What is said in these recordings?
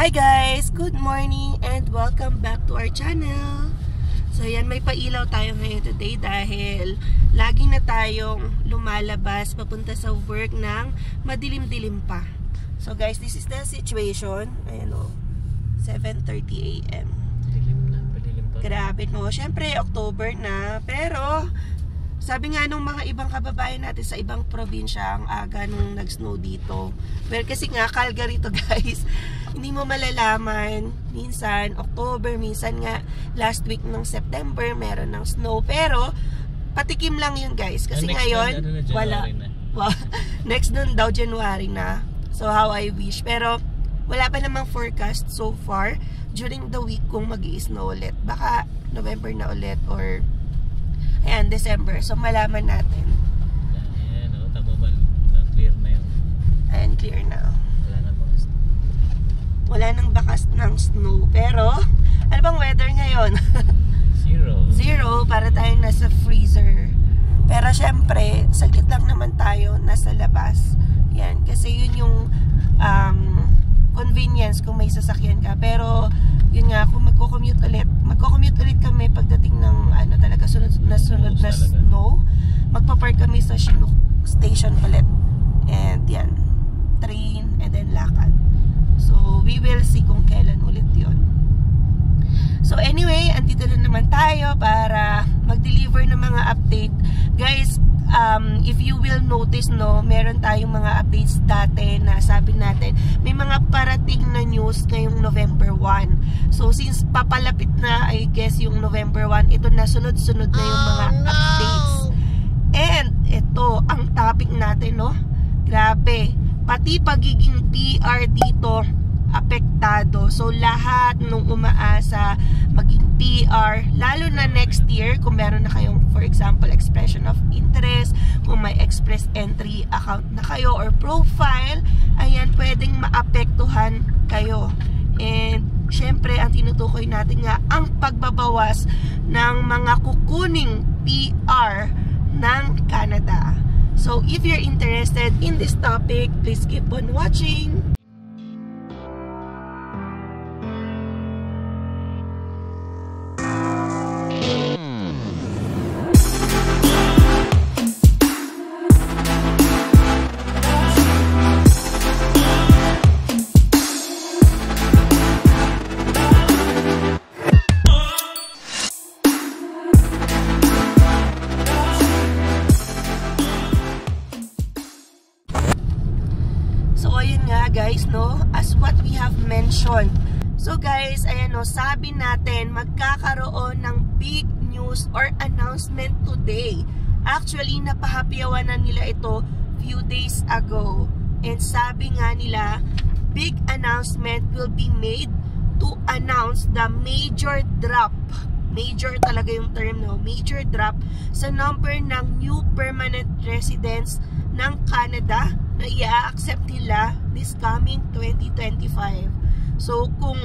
Hi guys! Good morning and welcome back to our channel. So yan, may pailaw tayo ngayon today dahil lagi na tayong lumalabas papunta sa work ng madilim-dilim pa. So guys, this is the situation. Ayan o, 7:30 AM. Padilim pa. Grabe no. Syempre, October na. Pero, sabi nga nung mga ibang kababayan natin sa ibang probinsya, ang aga nung nag-snow dito. Well, kasi nga, Calgary to guys. Hindi mo malalaman. Minsan, October, minsan nga, last week ng September, meron ng snow. Pero, patikim lang yun guys. Kasi ngayon, wala. Next nun daw, January na. So, how I wish. Pero, wala pa namang forecast so far during the week kung mag-i-snow ulit. Baka November na ulit or ayan, December. So, malaman natin. Ayan, o. Tama ba? Clear na yun. Ayan, clear na. Wala na bakas. Wala nang bakas ng snow. Pero, ano bang weather ngayon? Zero. Para tayong nasa freezer. Pero, syempre, saglit lang naman tayo nasa labas. Yan. Kasi yun yung convenience kung may sasakyan ka. Pero, yun nga, kung magko-commute ulit kami pagdating ng talaga sunod na snow, magpa-park kami sa Chinook station ulit. And yan, train and then lakad. So we will see kung kailan ulit yun. So anyway, andito na naman tayo para mag-deliver ng mga update. Guys, if you will notice, no, meron tayong mga updates dati na sabi natin, may mga parating na news ngayong November 1. So, since papalapit na, I guess, yung November 1, ito na, sunod-sunod na yung mga updates. And, ito, ang topic natin, no? Grabe. Pati pagiging PR dito, apektado. So, lahat nung umaasa maging PR, lalo na next year, kung meron na kayong, for example, expression of interest, kung may express entry account na kayo or profile, ayan, pwedeng maapektuhan kayo. And, syempre, ang tinutukoy natin nga, ang pagbabawas ng mga kukuning PR ng Canada. So, if you're interested in this topic, please keep on watching. Guys, no, as what we have mentioned. So guys, ayan no, sabi natin magkakaroon ng big news or announcement today. Actually, napahapyawan na nila ito few days ago. And sabi nga nila, big announcement will be made to announce the major drop. Major talaga yung term, no? Major drop sa number ng new permanent residents ng Canada na i-accept nila this coming 2025. So, kung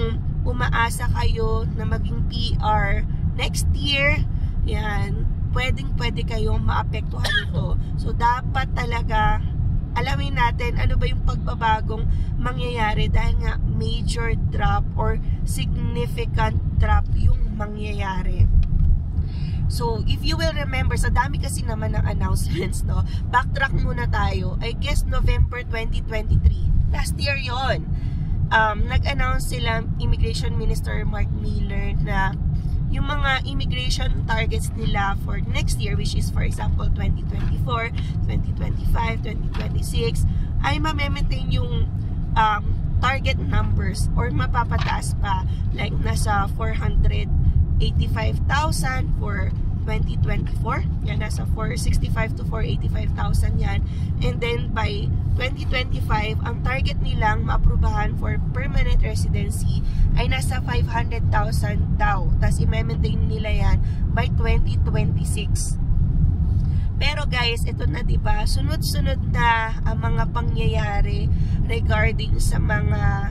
umaasa kayo na maging PR next year, yan, pwede kayong maapektuhan ito. So, dapat talaga alamin natin ano ba yung pagbabagong mangyayari dahil nga major drop or significant drop yung mangyayari. So, if you will remember, sa dami kasi naman ng announcements, no? Backtrack muna tayo. I guess November 2023. Last year yon. Nag-announce sila, Immigration Minister Mark Miller, na yung mga immigration targets nila for next year, which is for example 2024, 2025, 2026, ay ma-maintain yung target numbers or mapapataas pa. Like nasa 485,000 for 2024. Yan, nasa 465 to 485,000 yan. And then by 2025, ang target nilang maaprubahan for permanent residency ay nasa 500,000 daw. Tapos i-maintain nila yan by 2026. Pero guys, ito na, diba, sunod-sunod na ang mga pangyayari regarding sa mga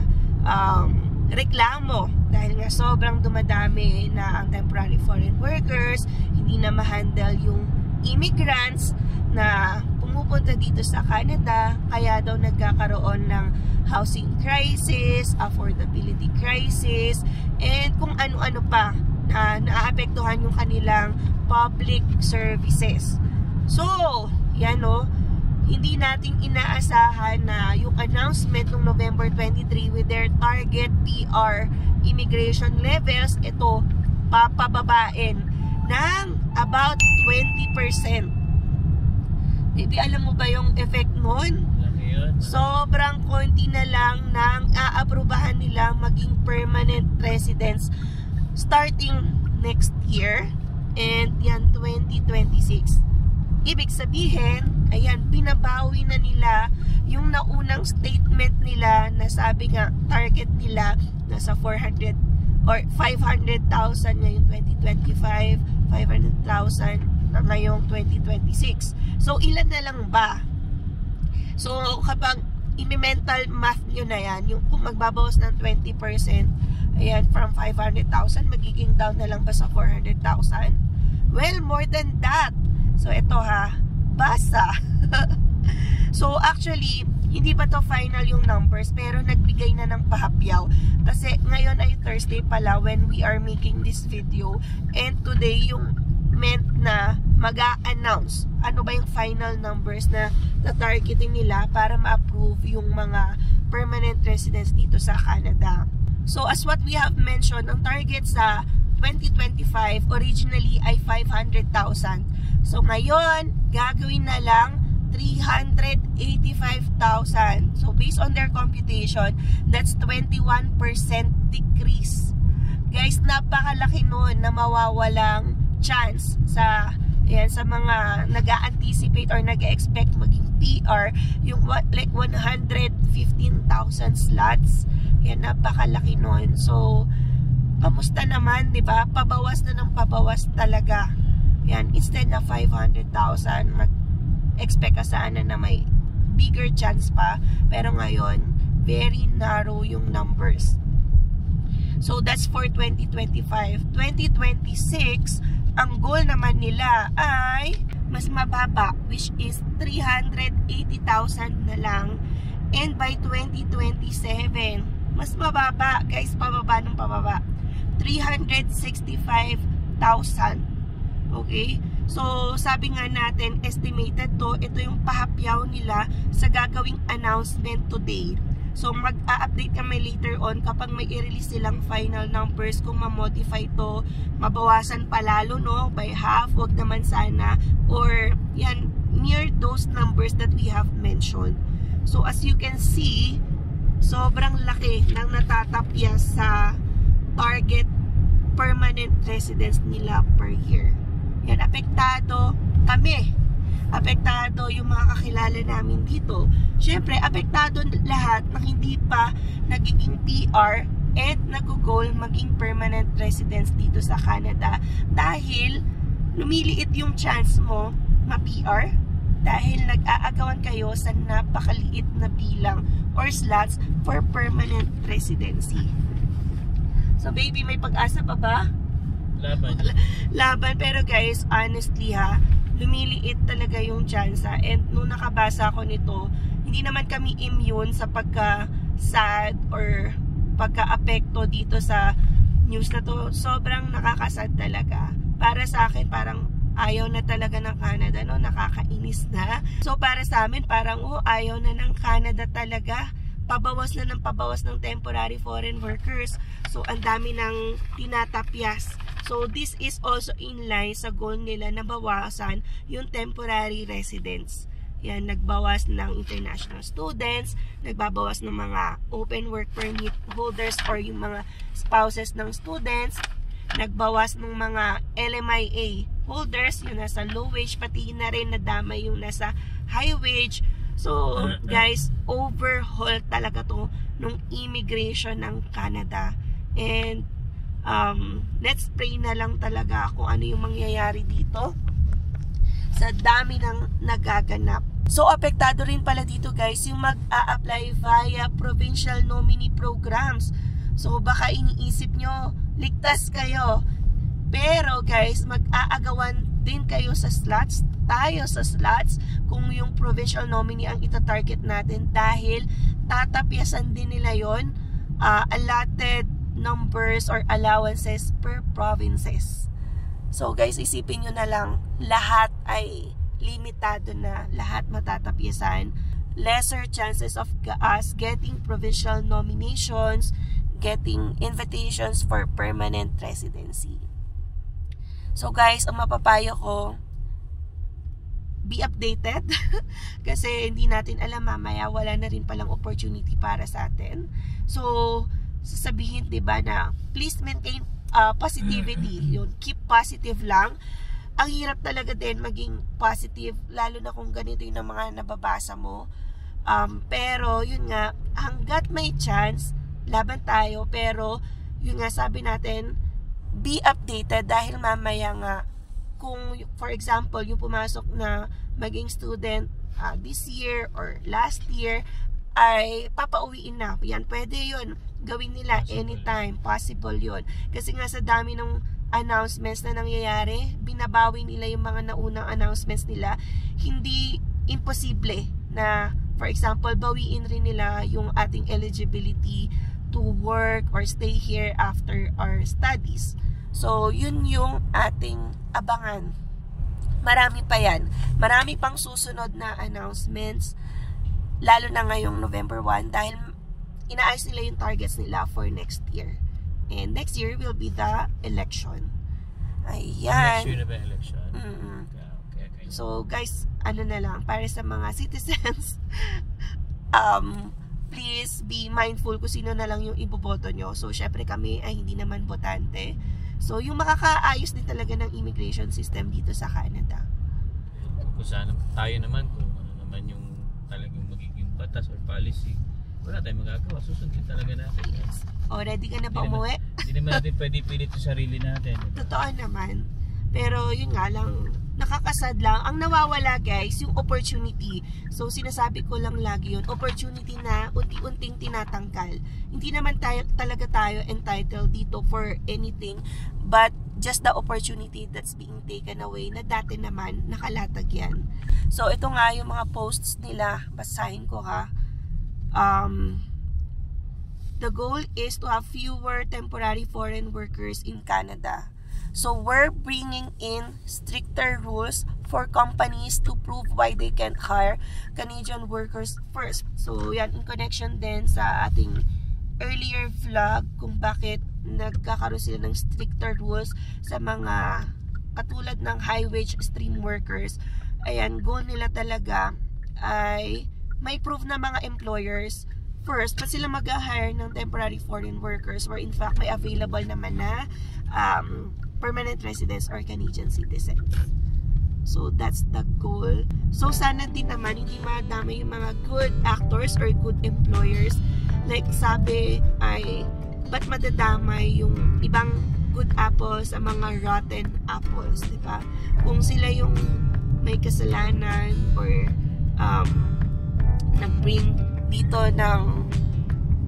reklamo dahil nga sobrang dumadami na ang temporary foreign workers, hindi na ma-handle yung immigrants na pumupunta dito sa Canada, kaya daw nagkakaroon ng housing crisis, affordability crisis, and kung ano-ano pa na naaapektuhan yung kanilang public services. So, yan o, hindi nating inaasahan na yung announcement ng November 23 with their target PR immigration levels, ito, papababain ng about 20%. Baby, alam mo ba yung effect nun? Sobrang konti na lang nang aaprubahan nila maging permanent residents starting next year, and yan 2026. Ibig sabihin, ayan, binabawi na nila yung naunang statement nila na sabi nga target nila nasa 400 or 500,000 ngayong 2025, 500,000 na ngayong 2026. So, ilan na lang ba? So, kapag i-mental math nyo na yan, yung kung magbabawas ng 20%, ayan, from 500,000, magiging down na lang ba sa 400,000? Well, more than that. So, ito ha, basa. So, actually, hindi pa to final yung numbers, pero nagbigay na ng pahapyaw. Kasi ngayon ay Thursday pala when we are making this video. And today, yung meant na mag-a-announce ano ba yung final numbers na targeting nila para ma-approve yung mga permanent residents dito sa Canada. So, as what we have mentioned, ang target sa 2025 originally ay 500,000. So, ngayon, gagawin na lang 385,000. So, based on their computation, that's 21% decrease. Guys, napakalaki nun na mawawalang chance sa mga nag-a-anticipate or nag-a-expect maging PR, yung like 115,000 slots. Yan, napakalaki nun. So, kamusta naman, di ba? Pabawas na ng pabawas talaga. Yan, instead na 500,000, mag-expect ka sana na may bigger chance pa. Pero ngayon, very narrow yung numbers. So, that's for 2025. 2026, ang goal naman nila ay mas mababa, which is 380,000 na lang. And by 2027, mas mababa, guys, pababa ng pababa, 365,000. Okay? So, sabi nga natin, estimated to, ito yung pahapyaw nila sa gagawing announcement today. So, mag-a-update kami later on kapag may i-release silang final numbers, kung ma-modify to, mabawasan palalo, no? By half, wag naman sana. Or, yan, near those numbers that we have mentioned. So, as you can see, sobrang laki ng natatapya sa target permanent residence nila per year. Yan, apektado kami. Apektado yung mga kakilala namin dito. Siyempre, apektado lahat na hindi pa nagiging PR and nag-goal maging permanent residence dito sa Canada dahil lumiliit yung chance mo ma-PR dahil nag-aagawan kayo sa napakaliit na bilang or slots for permanent residency. So baby, may pag-asa pa ba? Laban. Laban, pero guys, honestly ha, lumiliit talaga yung chance. And nung nakabasa ko nito, hindi naman kami immune sa pagka-sad or pagka-apekto dito sa news na to. Sobrang nakakasad talaga. Para sa akin, parang ayaw na talaga ng Canada, no? Nakakainis na. So para sa amin, parang ayaw na ng Canada talaga. Pabawas na ng pabawas ng temporary foreign workers. So, ang dami ng tinatapyas. So, this is also in line sa goal nila na bawasan yung temporary residents. Yan, nagbawas ng international students, nagbabawas ng mga open work permit holders or yung mga spouses ng students, nagbawas ng mga LMIA holders, yung nasa low wage, pati na rin nadamay yung nasa high wage. So, guys, overhaul talaga to nung immigration ng Canada. And, let's pray na lang talaga kung ano yung mangyayari dito sa dami ng nagaganap. So, apektado rin pala dito, guys, yung mag-a-apply via provincial nominee programs. So, baka iniisip nyo, ligtas kayo. Pero, guys, mag-aagawan din kayo sa slots, tayo sa slots, kung yung provincial nominee ang ita-target natin dahil tatapyasan din nila yon allotted numbers or allowances per provinces. So guys, isipin nyo na lang, lahat ay limitado na, lahat matatapyasan. Lesser chances of us getting provincial nominations, getting invitations for permanent residency. So guys, ang mapapayo ko, be updated kasi hindi natin alam mamaya wala na rin palang opportunity para sa atin. So sasabihin 'di ba na please maintain positivity. Yun, keep positive lang. Ang hirap talaga din maging positive lalo na kung ganito yung mga nababasa mo. Pero yun nga, hanggat may chance, laban tayo. Pero yun nga, sabi natin, be updated dahil mamaya nga kung for example yung pumasok na maging student this year or last year ay papauwiin na. Yan, pwede yun. Gawin nila anytime. Possible yun. Kasi nga sa dami ng announcements na nangyayari, binabawi nila yung mga naunang announcements nila. Hindi imposible na for example, bawiin rin nila yung ating eligibility to work or stay here after our studies. So, yun yung ating abangan. Marami pa yan. Marami pang susunod na announcements, lalo na ngayong November 1, dahil inaayos nila yung targets nila for next year. And next year will be the election. Ayan. Next year na ba election? Okay. So, guys, ano na lang, para sa mga citizens, please be mindful kung sino na lang yung iboboto nyo. So, syempre kami ay hindi naman botante. So, yung makakaayos din talaga ng immigration system dito sa Canada. Kung saan tayo naman, kung ano naman yung talagang magiging batas or policy, wala tayong magagawa. Susundin talaga natin. Yes. O, ready ka na ba umuwi? Hindi naman natin pwede pilit sa sarili natin. Totoo naman. Pero yun nga lang, nakakasad lang. Ang nawawala guys, yung opportunity. So sinasabi ko lang lagi yun, opportunity na unti-unting tinatanggal. Hindi naman talaga tayo entitled dito for anything, but just the opportunity that's being taken away na dati naman nakalatag yan. So ito nga yung mga posts nila, basahin ko ha. The goal is to have fewer temporary foreign workers in Canada. So we're bringing in stricter rules for companies to prove why they can't hire Canadian workers first. So yan, in connection din sa ating earlier vlog kung bakit nagkakaroon sila ng stricter rules sa mga katulad ng high wage stream workers. Ayan, goal nila talaga ay may prove na mga employers first, pa sila mag-hire ng temporary foreign workers where in fact may available naman na permanent residents or Canadian citizens. So that's the goal. So sana din naman hindi madami yung mga good actors or good employers. Like sabi ay ba't madadamay yung ibang good apples sa mga rotten apples, di ba? Kung sila yung may kasalanan or nag-bring dito ng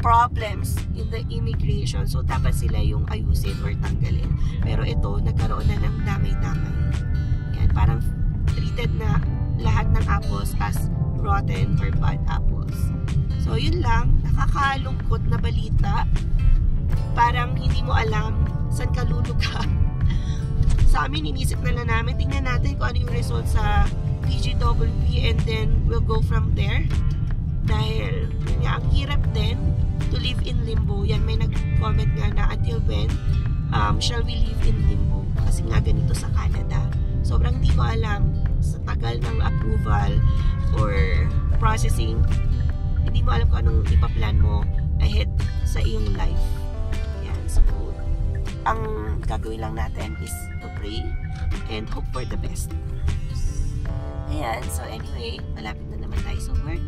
problems in the immigration, so dapat sila yung ayusin or tanggalin. Pero ito, nagkaroon na ng damay-damay. Yan, parang treated na lahat ng apples as rotten or bad apples. So yun lang, nakakalungkot na balita. Parang hindi mo alam saan ka lulugar. Sa amin, inisip na lang namin, tingnan natin kung ano yung result sa PGWP and then we'll go from there. Dahil yun nga, ang hirap din to live in limbo. Yan, may nag-comment nga na until when shall we live in limbo? Kasi nga ganito sa Canada. Sobrang hindi ko alam sa tagal ng approval or processing. Hindi mo alam kung anong ipaplan mo ahead sa iyong life. Yan, so ang gagawin lang natin is to pray and hope for the best. Ayan, so anyway, malapit na naman tayo sa work.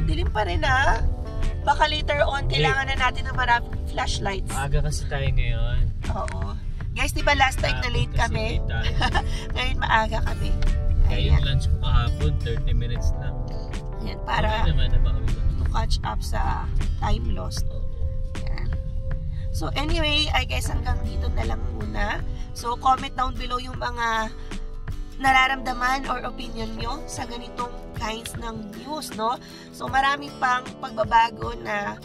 Dilim pa rin ha. Baka later on, kailangan na natin ng maraming flashlights. Maaga kasi tayo ngayon. Oo. Guys, di ba last time na late kami? Ngayon maaga kami. Kaya yung lunch ko kahapon, 30 minutes lang. Ayan, para to catch up sa time lost. Ayan. So anyway, I guess hanggang dito na lang muna. So comment down below yung mga nararamdaman or opinion nyo sa ganitong kinds ng news, no? So, marami pang pagbabago na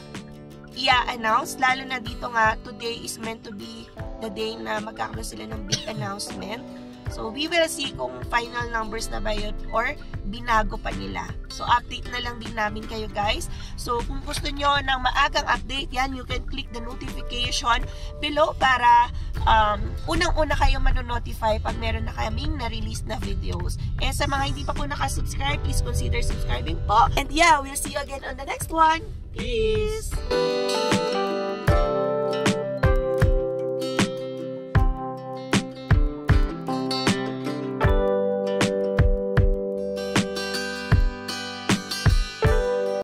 i-announce, lalo na dito nga, today is meant to be the day na magkakaroon sila ng big announcement. So, we will see kung final numbers na ba yun or binago pa nila. So, update na lang din namin kayo, guys. So, kung gusto nyo ng maagang update, yan, you can click the notification below para unang-una kayo manonotify pag meron na kaming na-release na videos. And sa mga hindi pa po nakasubscribe, please consider subscribing po. And yeah, we'll see you again on the next one. Peace!